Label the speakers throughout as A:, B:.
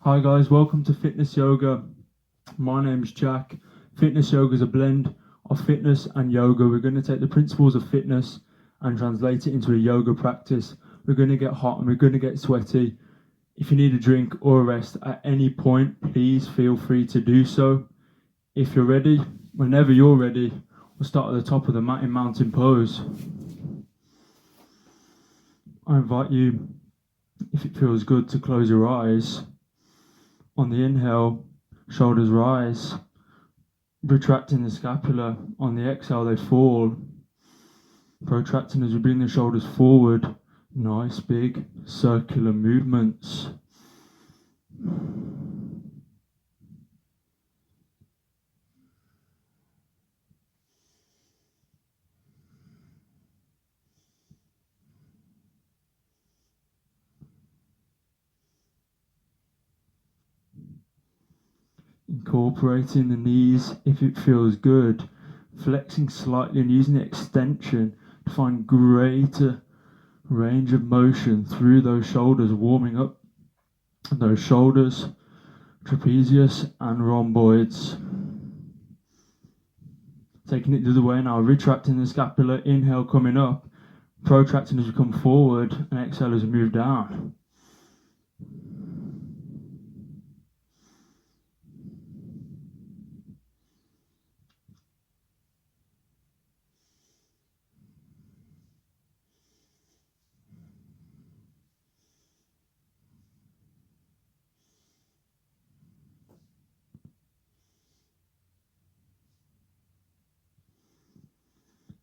A: Hi guys, welcome to Fitness Yoga. My name's Jack. Fitness Yoga is a blend of fitness and yoga. We're going to take the principles of fitness and translate it into a yoga practice. We're going to get hot and we're going to get sweaty. If you need a drink or a rest at any point, please feel free to do so. If you're ready, whenever you're ready, we'll start at the top of the mat in mountain pose. I invite you, if it feels good, to close your eyes. On the inhale, shoulders rise, retracting the scapula. On the exhale, they fall, protracting as we bring the shoulders forward. Nice big circular movements. Incorporating the knees if it feels good, flexing slightly and using the extension to find greater range of motion through those shoulders, warming up those shoulders, trapezius and rhomboids. Taking it the other way now, retracting the scapula, inhale coming up, protracting as we come forward, and exhale as we move down.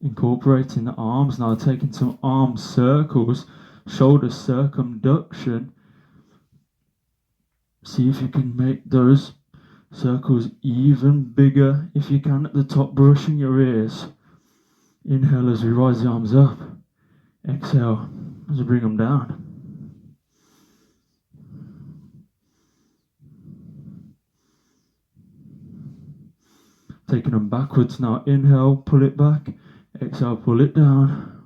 A: Incorporating the arms now, taking some arm circles, shoulder circumduction. See if you can make those circles even bigger if you can at the top, brushing your ears. Inhale as we rise the arms up. Exhale as we bring them down. Taking them backwards now. Inhale, pull it back. Exhale, pull it down.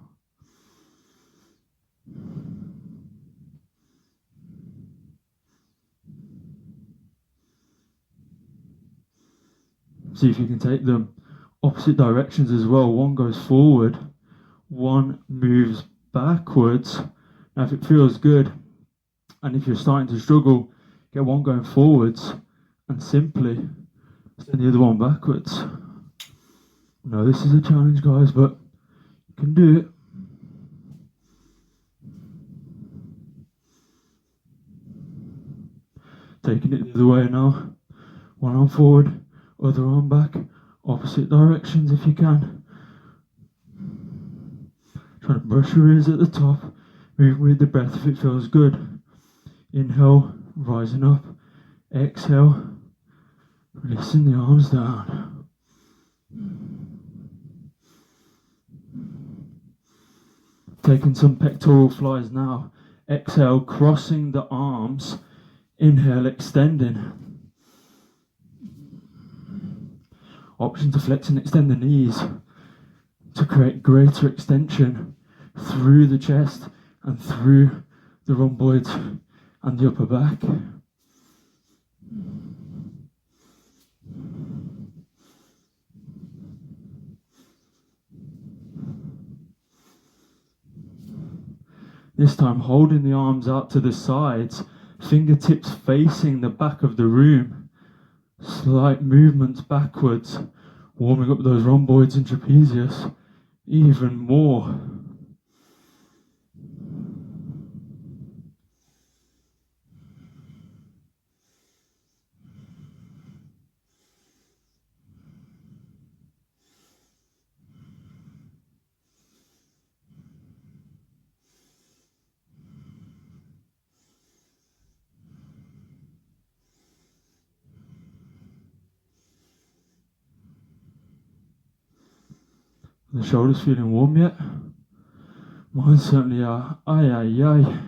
A: See if you can take them opposite directions as well. One goes forward, one moves backwards. Now if it feels good, and if you're starting to struggle, get one going forwards and simply send the other one backwards. No, this is a challenge, guys, but you can do it. Taking it the other way now. One arm forward, other arm back, opposite directions if you can. Trying to brush your ears at the top, moving with the breath if it feels good. Inhale, rising up. Exhale, releasing the arms down. Taking some pectoral flies now. Exhale, crossing the arms. Inhale, extending. Option to flex and extend the knees to create greater extension through the chest and through the rhomboids and the upper back. This time holding the arms out to the sides, fingertips facing the back of the room. Slight movements backwards, warming up those rhomboids and trapezius even more. The shoulders feeling warm yet? Mine certainly are. Aye, aye, aye.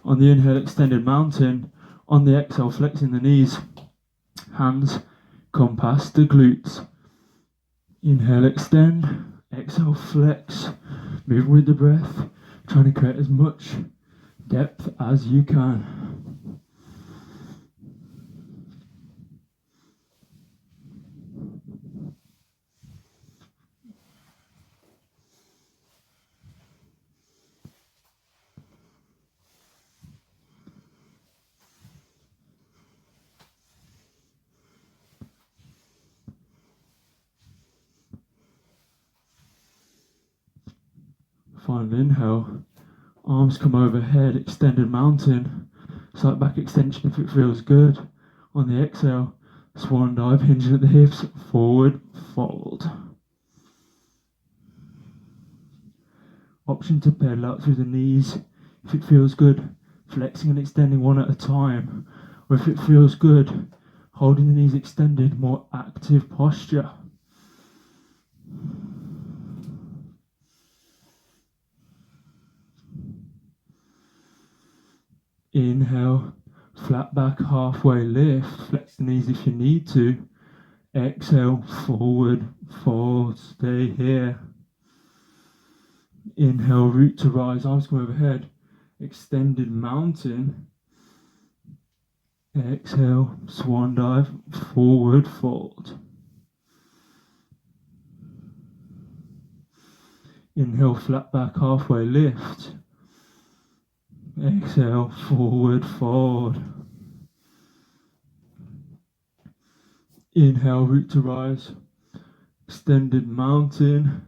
A: On the inhale, extended mountain. On the exhale, flexing the knees. Hands come past the glutes. Inhale, extend. Exhale, flex. Move with the breath. Trying to create as much depth as you can. Final inhale, arms come overhead, extended mountain, slight back extension if it feels good. On the exhale, swan dive, hinging at the hips, forward fold. Option to pedal out through the knees if it feels good, flexing and extending one at a time, or if it feels good, holding the knees extended, more active posture. Inhale, flat back, halfway lift, flex the knees if you need to. Exhale, forward fold, stay here. Inhale, root to rise, arms come overhead, extended mountain. Exhale, swan dive, forward fold. Inhale, flat back, halfway lift. Exhale, forward fold. Inhale, root to rise, extended mountain.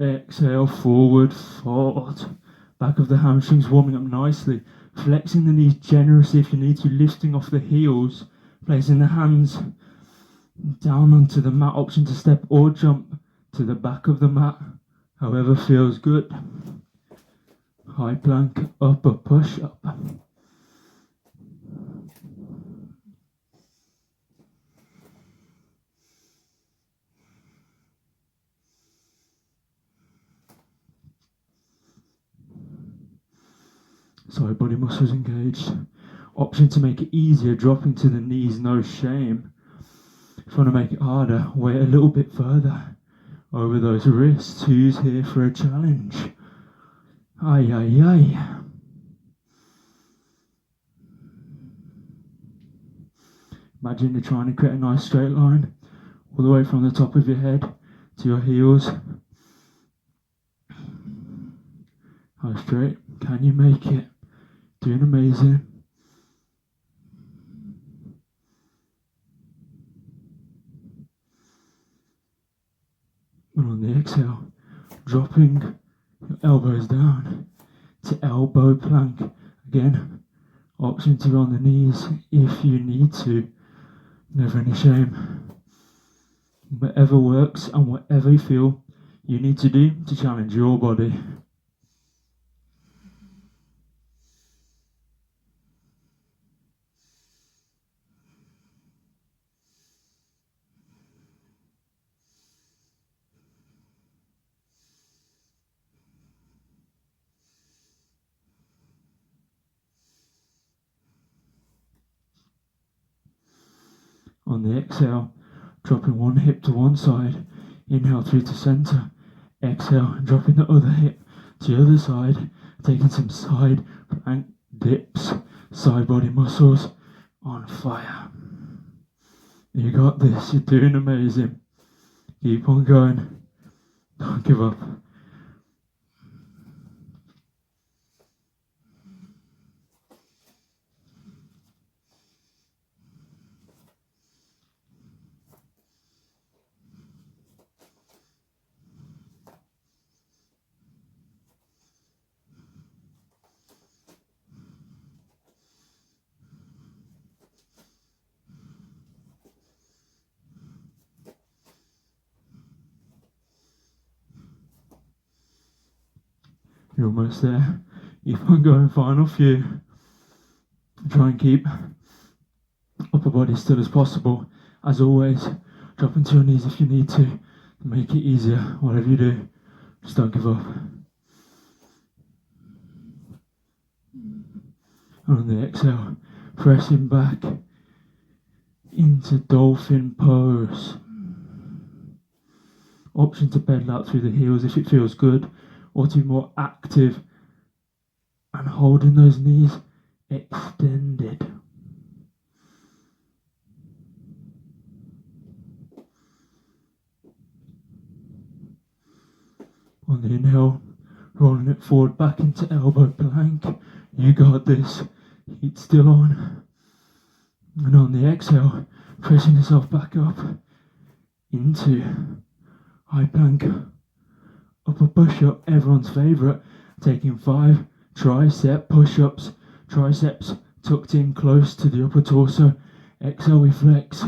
A: Exhale, forward fold. Back of the hamstrings warming up nicely. Flexing the knees generously if you need to, lifting off the heels. Placing the hands down onto the mat. Option to step or jump to the back of the mat, however feels good. High plank, upper push up. Sorry, body muscles engaged. Option to make it easier, dropping to the knees, no shame. If you want to make it harder, wait a little bit further over those wrists. Who's here for a challenge? Aye, aye, aye. Imagine you're trying to create a nice straight line all the way from the top of your head to your heels. How straight can you make it? Doing amazing. And on the exhale, dropping your elbows down to elbow plank. Again, option to on the knees if you need to. Never any shame. Whatever works and whatever you feel you need to do to challenge your body. On the exhale, dropping one hip to one side, inhale through to center, exhale, dropping the other hip to the other side, taking some side plank dips, side body muscles on fire. You got this, you're doing amazing. Keep on going, don't give up. You're almost there. Keep on going, final few. Try and keep upper body as still as possible. As always, drop into your knees if you need to. Make it easier, whatever you do. Just don't give up. And on the exhale, pressing back into dolphin pose. Option to pedal out through the heels if it feels good, or to be more active and holding those knees extended. On the inhale, rolling it forward back into elbow plank. You got this. Heat still on. And on the exhale, pressing yourself back up into high plank, upper push-up, everyone's favourite. Taking 5 tricep push-ups, triceps tucked in close to the upper torso. Exhale, we flex.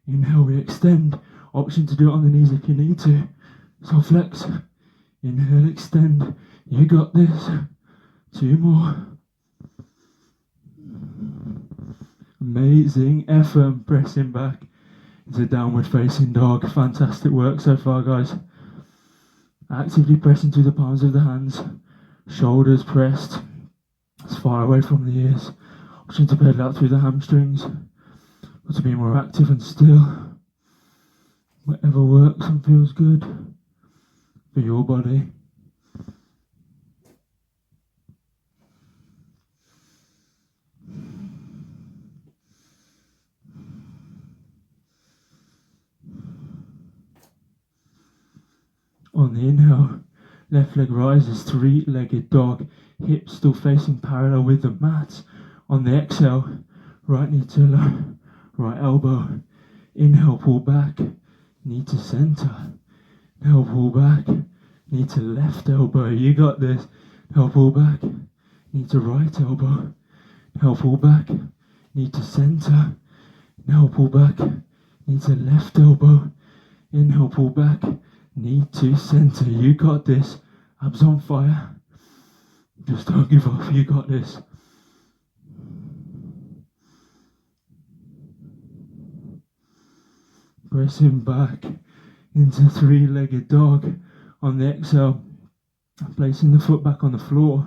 A: Inhale, we extend. Option to do it on the knees if you need to. So flex. Inhale, extend. You got this. 2 more. Amazing effort. Pressing back into downward facing dog. Fantastic work so far, guys. Actively pressing through the palms of the hands. Shoulders pressed as far away from the ears. Option to pedal out through the hamstrings. Or to be more active and still. Whatever works and feels good for your body. On the inhale, left leg rises, 3-legged dog, hips still facing parallel with the mat. On the exhale, right knee to low, right elbow. Inhale, pull back, knee to center. Inhale, pull back, knee to left elbow. You got this. Inhale, pull back, knee to right elbow. Inhale, pull back, knee to center. Inhale, pull back, knee to left elbow. Inhale, pull back, knee to center. You got this. Abs on fire. Just don't give up. You got this. Pressing back into 3-legged dog. On the exhale, placing the foot back on the floor.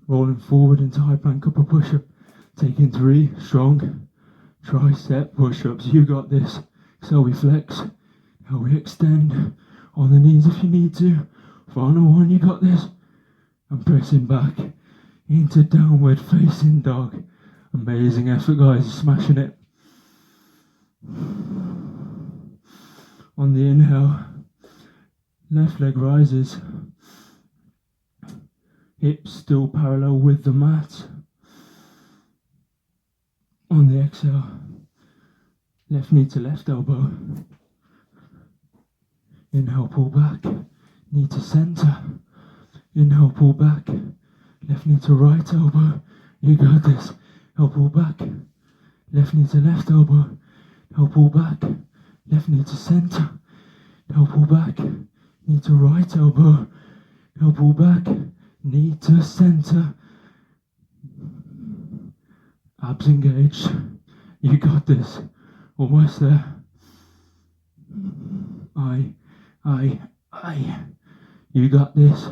A: Rolling forward into high plank upper push-up. Taking 3 strong tricep push-ups. You got this. So we flex. Now we extend on the knees if you need to. Final one, you got this. And pressing back into downward facing dog. Amazing effort, guys. Smashing it. On the inhale, left leg rises. Hips still parallel with the mat. On the exhale, left knee to left elbow. Inhale, pull back, knee to center. Inhale, pull back, left knee to right elbow. You got this. Inhale, pull back, left knee to left elbow. Inhale, pull back, left knee to center. Inhale, pull back, knee to right elbow. Inhale, pull back, knee to center. Abs engaged. You got this. Almost there. You got this.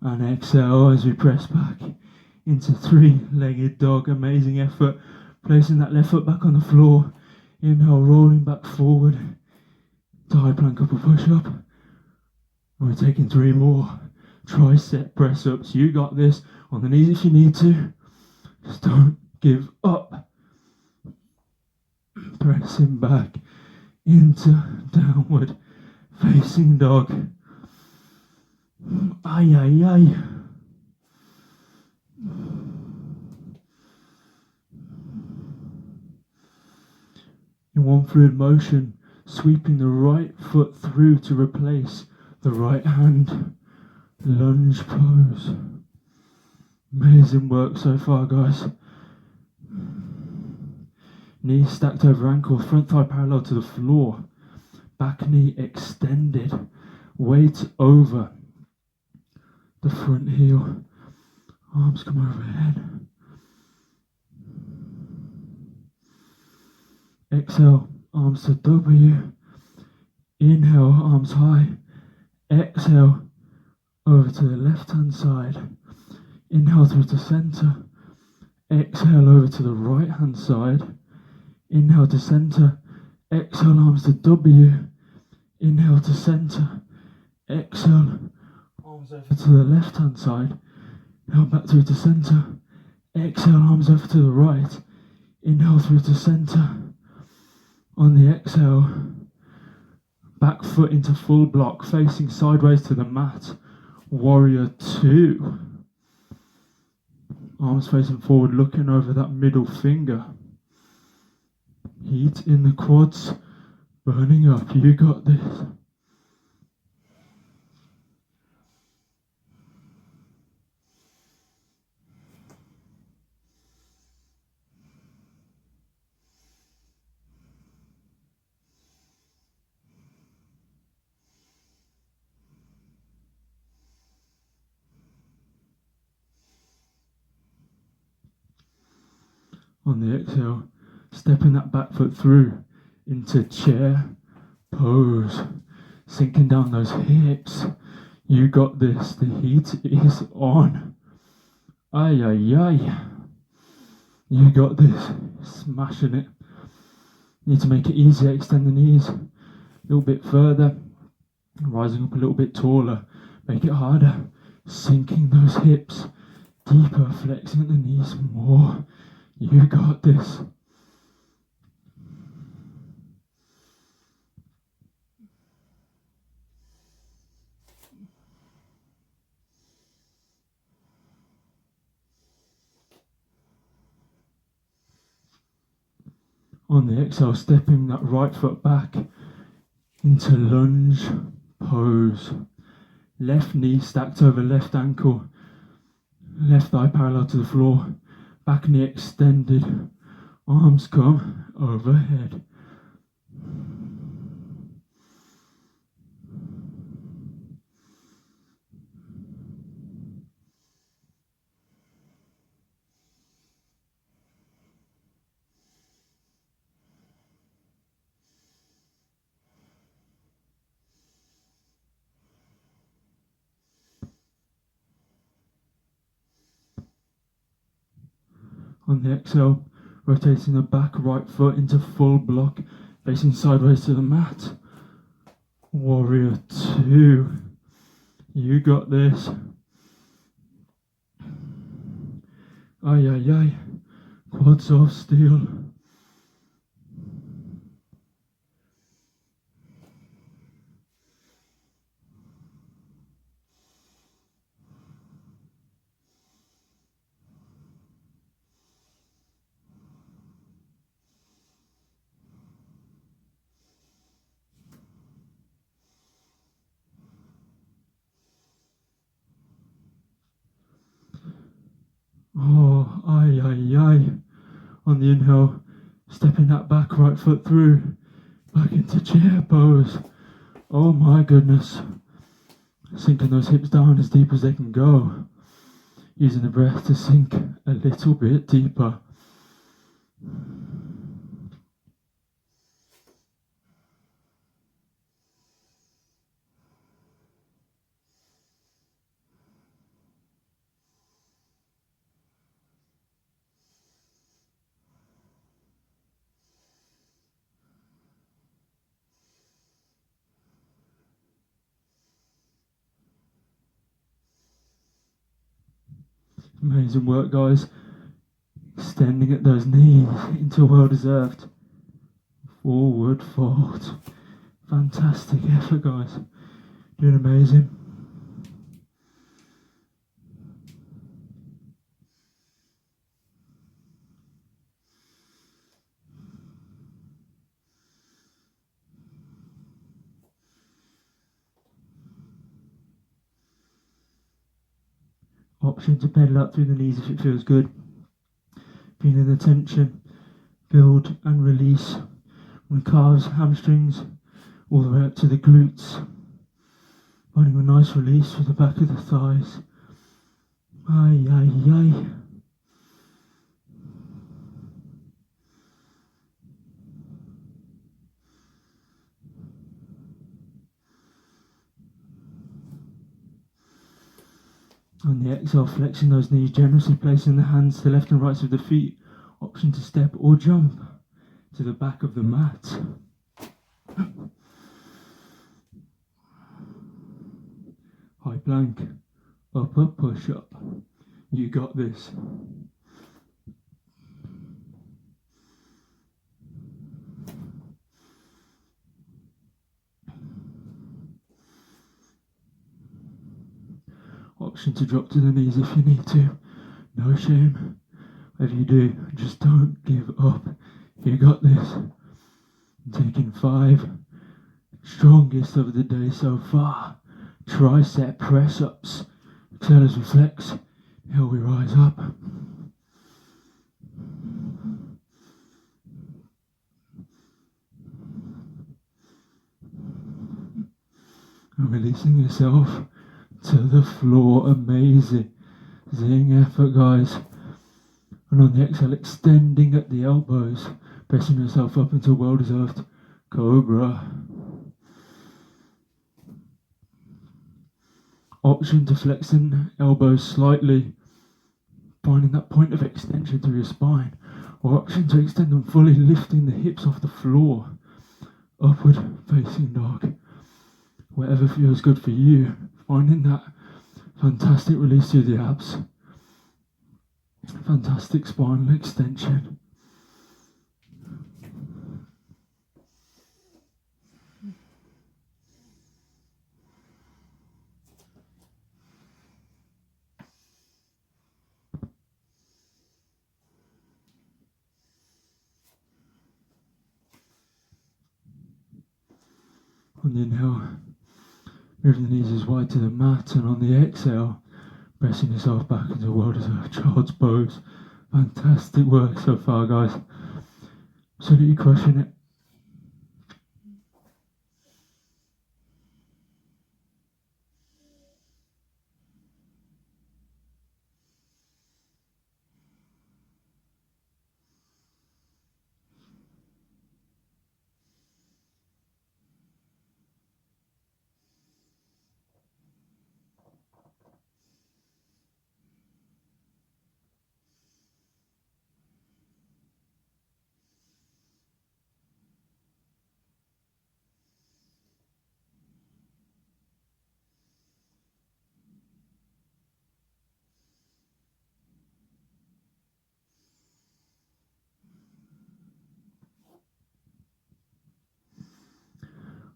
A: And exhale as we press back into 3-legged dog. Amazing effort. Placing that left foot back on the floor. Inhale, rolling back forward to high plank upper push-up. And we're taking 3 more tricep press-ups. You got this. On the knees if you need to. Just don't give up. Pressing back into downward facing dog. In one fluid motion, sweeping the right foot through to replace the right hand. Lunge pose. Amazing work so far, guys. Knees stacked over ankle, front thigh parallel to the floor. Back knee extended. Weight over the front heel. Arms come overhead. Exhale, arms to W. Inhale, arms high. Exhale, over to the left hand side. Inhale through to center. Exhale over to the right hand side. Inhale to center. Exhale, arms to W. Inhale to center. Exhale, arms over to the left hand side. Inhale back through to center. Exhale, arms over to the right. Inhale through to center. On the exhale, back foot into full block, facing sideways to the mat. Warrior 2. Arms facing forward, looking over that middle finger. Heat in the quads, burning up. You got this. On the exhale, stepping that back foot through into chair pose, sinking down those hips. You got this. The heat is on. Ay, ay, ay. You got this. Smashing it. Need to make it easier. Extend the knees a little bit further. Rising up a little bit taller. Make it harder. Sinking those hips deeper. Flexing the knees more. You got this. On the exhale, stepping that right foot back into lunge pose. Left knee stacked over left ankle. Left thigh parallel to the floor. Back knee extended. Arms come overhead. On the exhale, rotating the back right foot into full block, facing sideways to the mat. Warrior 2. You got this. Ay, ay, ay. Quads of steel. Oh, ay, ay, ay. On the inhale, stepping that back right foot through, back into chair pose. Oh my goodness. Sinking those hips down as deep as they can go. Using the breath to sink a little bit deeper. Amazing work, guys. Extending at those knees into a well-deserved forward fold. Fantastic effort, guys. Doing amazing. Option to pedal up through the knees if it feels good. Feeling the tension build and release from the calves, hamstrings, all the way up to the glutes. Finding a nice release with the back of the thighs. Ay, ay, ay. On the exhale, flexing those knees generously, placing the hands to the left and right of the feet. Option to step or jump to the back of the mat. High plank, upper push up. You got this. Option to drop to the knees if you need to. No shame. Whatever you do, just don't give up. You got this. Taking 5. Strongest of the day so far. Tricep press ups. Exhale as we flex. Here we rise up. And releasing yourself to the floor. Amazing. Zing effort, guys. And on the exhale, extending at the elbows, pressing yourself up into a well-deserved cobra. Option to flexing elbows slightly, finding that point of extension through your spine, or option to extend them fully, lifting the hips off the floor, upward facing dog. Whatever feels good for you, finding that fantastic release through the abs, fantastic spinal extension. On the inhale, move the knees as wide to the mat, and on the exhale, pressing yourself back into a well-deserved child's pose. Fantastic work so far, guys. Absolutely crushing it.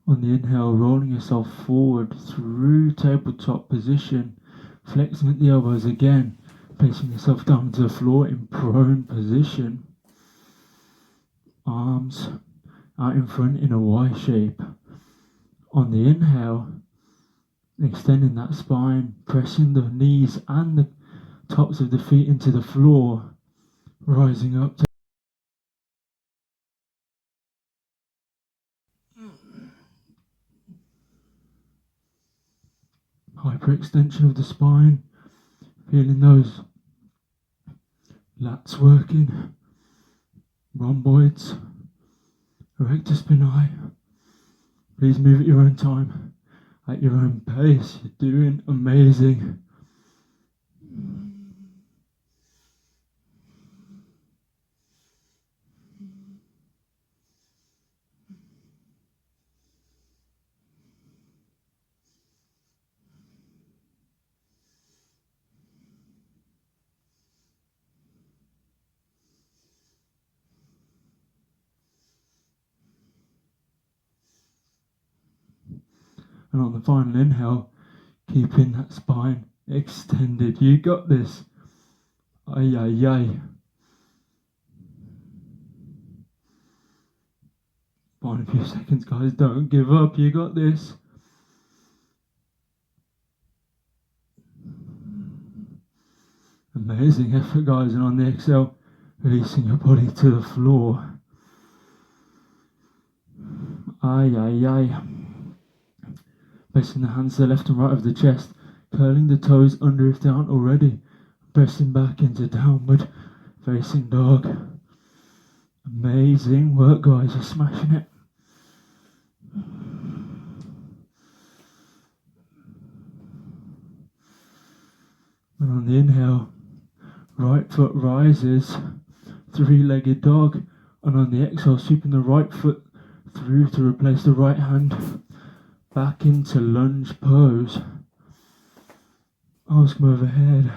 A: On the inhale, rolling yourself forward through tabletop position, flexing at the elbows again, placing yourself down to the floor in prone position. Arms out in front in a Y shape. On the inhale, extending that spine, pressing the knees and the tops of the feet into the floor, rising up to hyperextension of the spine, feeling those lats working, rhomboids, erector spinae. Please move at your own time, at your own pace. You're doing amazing. And on the final inhale, keeping that spine extended. You got this. Ay, ay, ay. Final few seconds, guys. Don't give up. You got this. Amazing effort, guys. And on the exhale, releasing your body to the floor. Ay, ay, ay. Pressing the hands to the left and right of the chest, curling the toes under if they aren't already, pressing back into downward facing dog. Amazing work, guys, you're smashing it. And on the inhale, right foot rises, three-legged dog, and on the exhale, sweeping the right foot through to replace the right hand, back into lunge pose. Arms come overhead.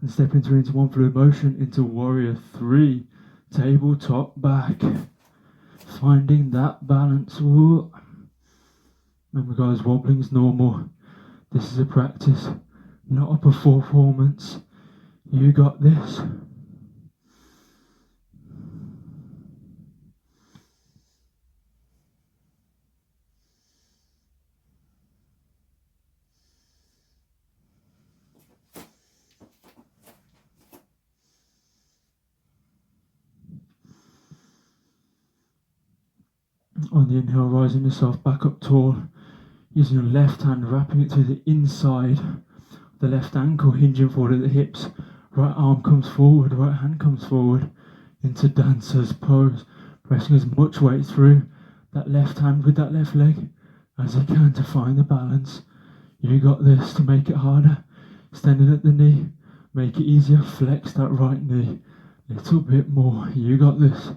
A: And step into one fluid motion into warrior 3, tabletop back. Finding that balance. Ooh. Remember, guys, wobbling's normal. This is a practice, not a performance. You got this. On the inhale, rising yourself back up tall, using your left hand, wrapping it through the inside The left ankle hinging forward at the hips. Right arm comes forward, right hand comes forward into dancer's pose. Pressing as much weight through that left hand with that left leg as you can to find the balance. You got this. To make it harder, extending at the knee. Make it easier, flex that right knee. Little bit more. You got this.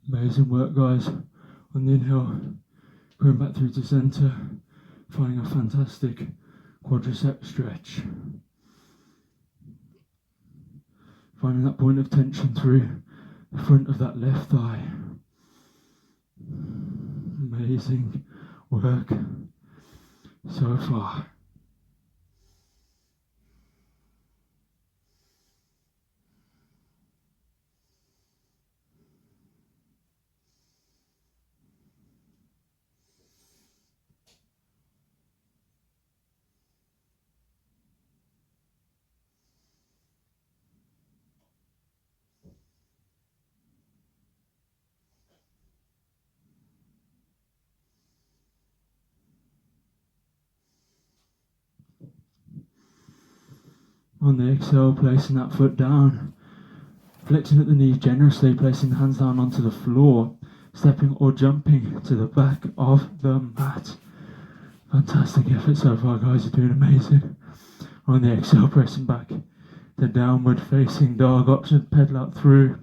A: Amazing work, guys. On the inhale, going back through to center, finding a fantastic quadricep stretch. Finding that point of tension through the front of that left thigh. Amazing work so far. On the exhale, placing that foot down, flexing at the knees generously, placing the hands down onto the floor, stepping or jumping to the back of the mat. Fantastic effort so far, guys. You're doing amazing. On the exhale, pressing back, the downward facing dog option, pedal out through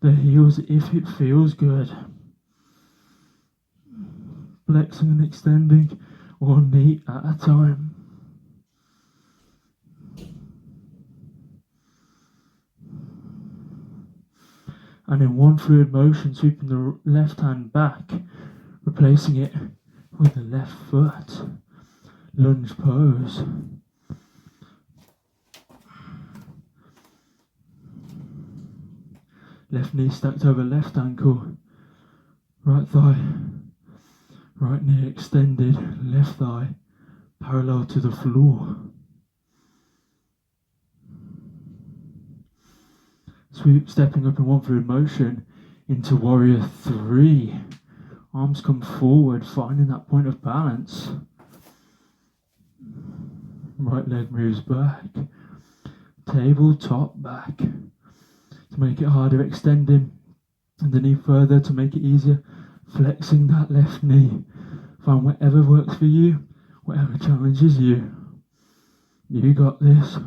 A: the heels if it feels good. Flexing and extending one knee at a time. And in one fluid motion, sweeping the left hand back, replacing it with the left foot. Lunge pose. Left knee stacked over left ankle. Right thigh. Right knee extended. Left thigh parallel to the floor. Sweep, stepping up in one fluid motion into warrior 3. Arms come forward, finding that point of balance. Right leg moves back. Tabletop back. To make it harder, extending the knee further to make it easier. Flexing that left knee. Find whatever works for you, whatever challenges you. You got this.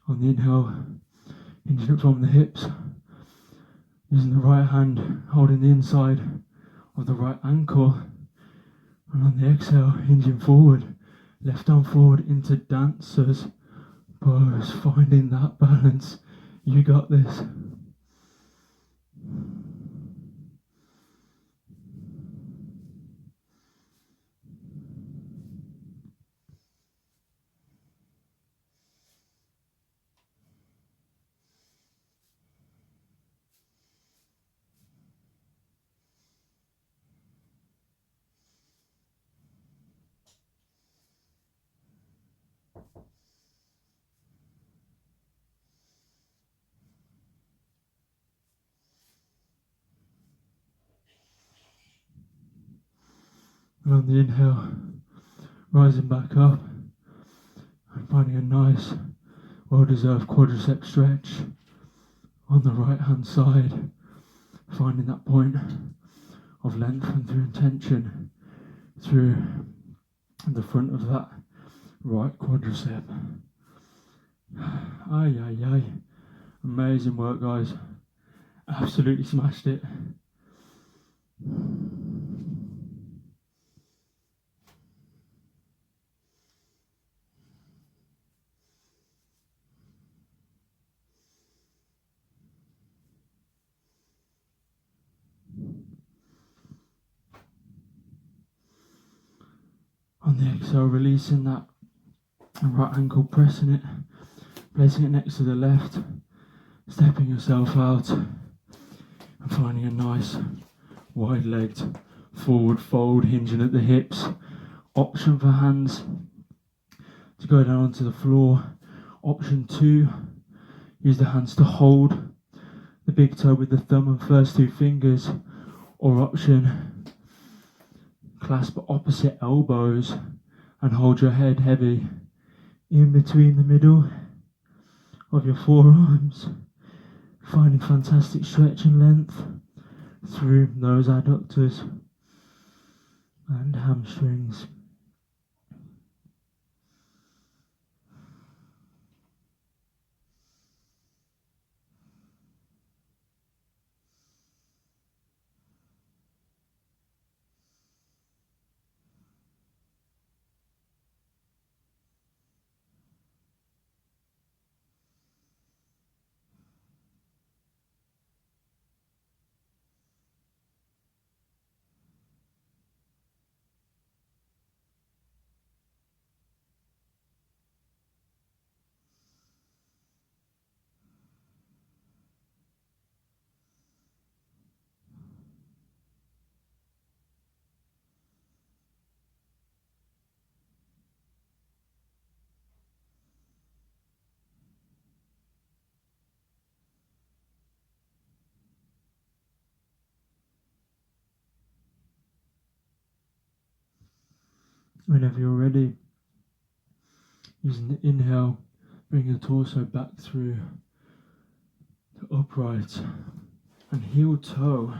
A: On the inhale, hinging up from the hips, using the right hand, holding the inside of the right ankle, and on the exhale, hinging forward, left arm forward into dancer's pose, finding that balance. You got this. And on the inhale, rising back up and finding a nice, well-deserved quadricep stretch on the right hand side, finding that point of length and through tension through the front of that right quadricep. Ay, ay, ay. Amazing work, guys. Absolutely smashed it. On the exhale, releasing that right ankle, pressing it, placing it next to the left, stepping yourself out and finding a nice wide-legged forward fold, hinging at the hips. Option for hands to go down onto the floor. Option 2, use the hands to hold the big toe with the thumb and first 2 fingers. Or option, clasp opposite elbows and hold your head heavy in between the middle of your forearms, finding fantastic stretch and length through those adductors and hamstrings. Whenever you're ready, using the inhale, bring your torso back through the upright and heel toe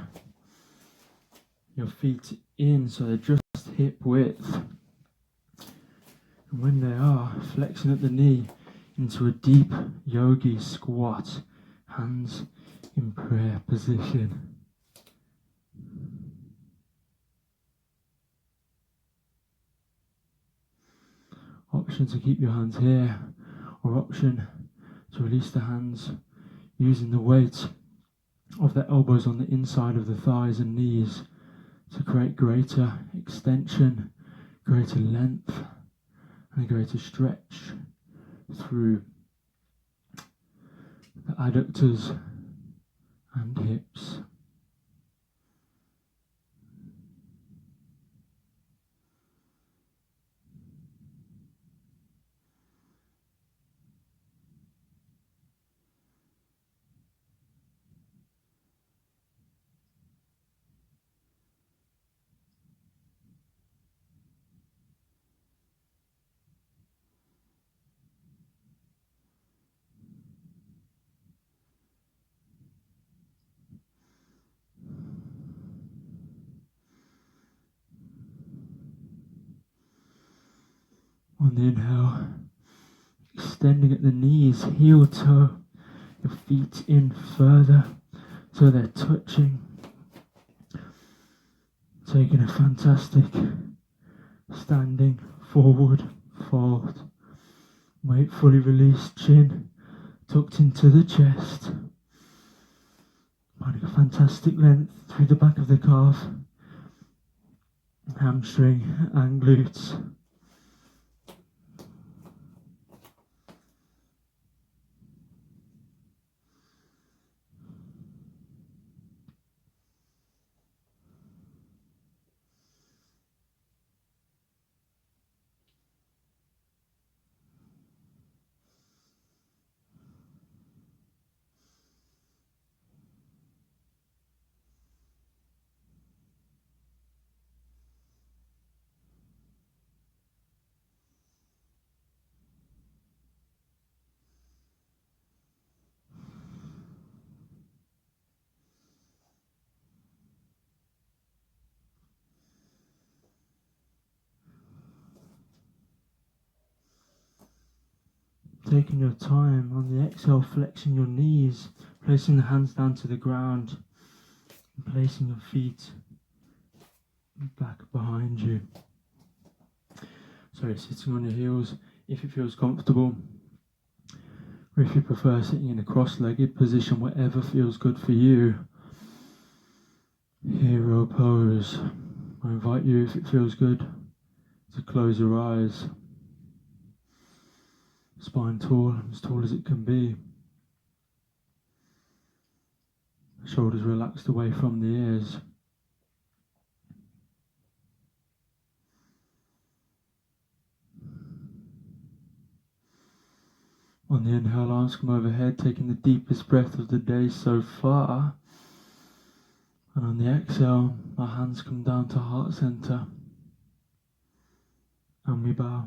A: your feet in so they're just hip width. And when they are, flexing at the knee into a deep yogi squat, hands in prayer position. Option to keep your hands here, or option to release the hands using the weight of the elbows on the inside of the thighs and knees to create greater extension, greater length and a greater stretch through the adductors and hips. On the inhale, extending at the knees, heel toe, your feet in further so they're touching. Taking a fantastic standing forward fold. Weight fully released, chin tucked into the chest. Finding a fantastic length through the back of the calf, hamstring and glutes. Taking your time on the exhale, flexing your knees, placing the hands down to the ground, and placing your feet back behind you. Sorry, sitting on your heels if it feels comfortable, or if you prefer sitting in a cross-legged position, whatever feels good for you. Hero pose. I invite you, if it feels good, To close your eyes. Spine tall, as tall as it can be. Shoulders relaxed away from the ears. On the inhale, arms come overhead, taking the deepest breath of the day so far. And on the exhale, our hands come down to heart center. And we bow.